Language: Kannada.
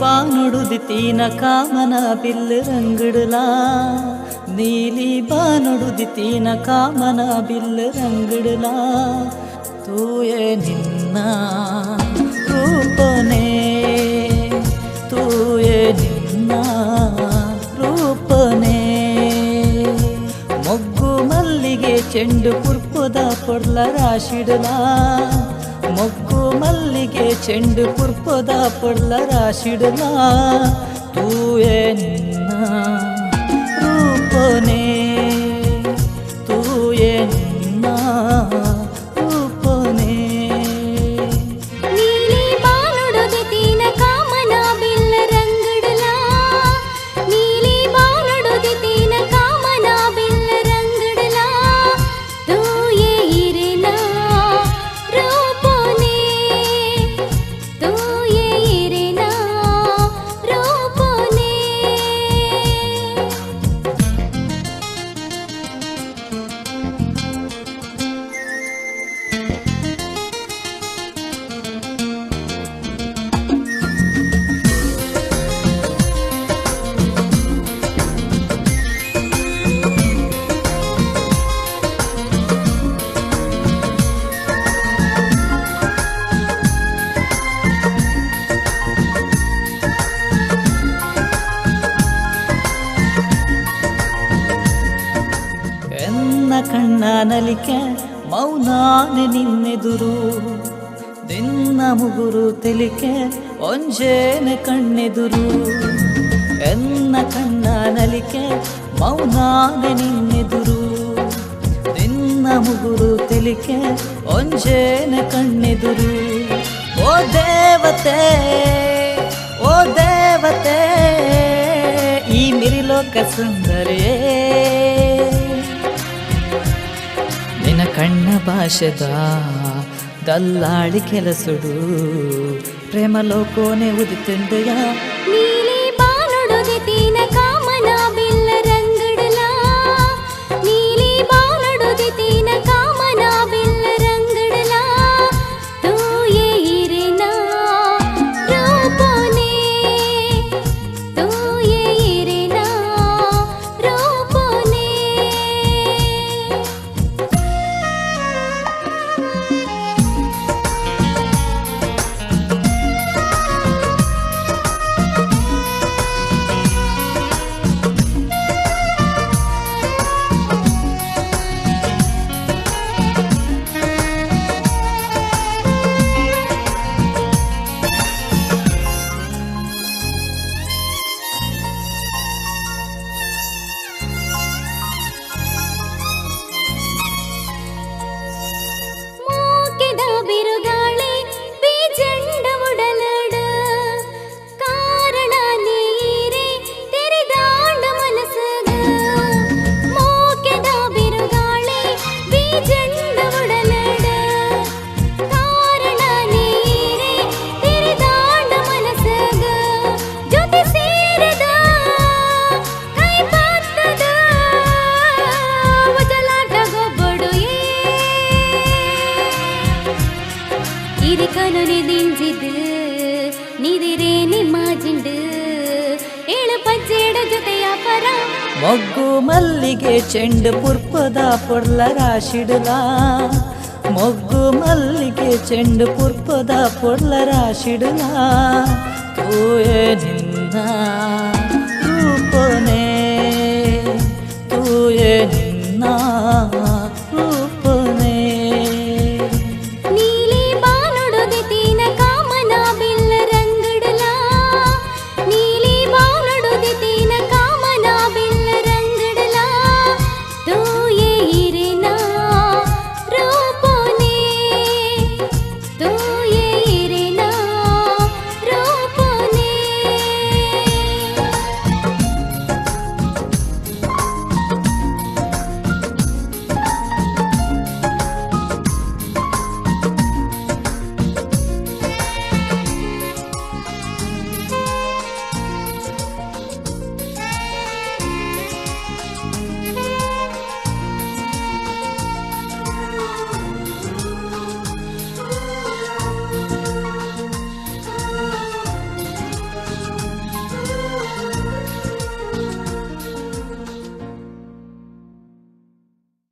బానుడుది తీన కామన బిల్లు రంగుడులా నీలి బానుడుది తీన కామన బిల్లు రంగుడులా తూయే నిన్న ರೂಪನೇ ತೂಯೆ ನಿನ್ನ ರೂಪನೇ ಮೊಗ್ಗು ಮಲ್ಲಿಗೆ ಚೆಂಡು ಪುರ್ಪುದ ಪೊಡ್ಲ ರಾಶಿಡುಲಾ ಮೊಗ್ಗು ಮಲ್ಲಿಗೆ ಚೆಂಡು ಪುರ್ಪುದ ಪೊಡ್ಲ ರಾಶಿಡುಲಾ ತೂಯೆ ನಿನ್ನ ರೂಪನೇ ತೂಯೆ ನಿನ್ನ ಕಣ್ಣ ನಲಿಕೆ ಮೌನಾನೆ ನಿನ್ನೆದುರು ದಿನ್ನ ಮುಗುರು ತೆಲಿಕೆ ಒಂಜೇನೆ ಕಣ್ಣೆದುರು ಎನ್ನ ಕಣ್ಣ ನಲಿಕೆ ಮೌನಾನೆ ನಿನ್ನೆದುರು ದಿನ್ನ ಮುಗುರು ತೆಲಿಕೆ ಒಂಜೇನೆ ಕಣ್ಣೆದುರು ಓ ದೇವತೆ ಓ ದೇವತೆ ಈ ಮಿರಿಲೋಕ ಸುಂದರೇ ನಿನ್ನ ಕಣ್ಣ ಭಾಷದ ದಲ್ಲಾಳಿ ಕೆಲಸುಡು ಪ್ರೇಮ ಲೋಕೋನೆ ಉದಿತೆಂದೆಯ ನೀಲಿ ಬಾನುಡುದಿ ತೀನ ಕಾಮನ ಬಿಲ್ಲ ರಂಗಡಲಾ ನೀಲಿ ಬಾನುಡುದಿ ತೀನ ಕಾಮನ ಬಿಲ್ಲ ರಂಗಡಲಾ ತೂಯೆ ಇರೆನಾ ರೂಪನೇ ತೂಯೆ ಇರೆನಾ ರೂಪನೇ ಬಿರುಗಾಳಿ ಬೀಜಂಡ ಉಡಲಡ ಕಾರಣ ನೀರೇ ತೆರೆದಾಂಡ ಮನಸಗ ಮೋಕೆದ ಬಿರುಗಾಳಿ ಬೀಜಂಡ ಉಡಲಡ ಕಾರಣ ನೀರೇ ತೆರೆದಾಂಡ ಮನಸಗ ಜೊತೆ ಸೇರದ ಕೈ ಪಾತ್ತದ ವಜಲಾಟ ಗೊಬ್ಬಡು ಇರಿಕನು ನಿದಿಂಜಿದು ನಿದಿರೇ ನಿಮ್ಮಾಜಿಂಡು ಏಳು ಪಜ್ಜೇಡ ಜೊತೆಯ ಪರ ಮೊಗ್ಗು ಮಲ್ಲಿಗೆ ಚೆಂಡು ಪುರ್ಪದ ಪೊಡ್ಲ ರಾಶಿಡುಲಾ ಮೊಗ್ಗು ಮಲ್ಲಿಗೆ ಚೆಂಡು ಪುರ್ಪದ ಪೊಡ್ಲ ರಾಶಿಡುಲಾ ತೂಯೆ ನಿನ್ನ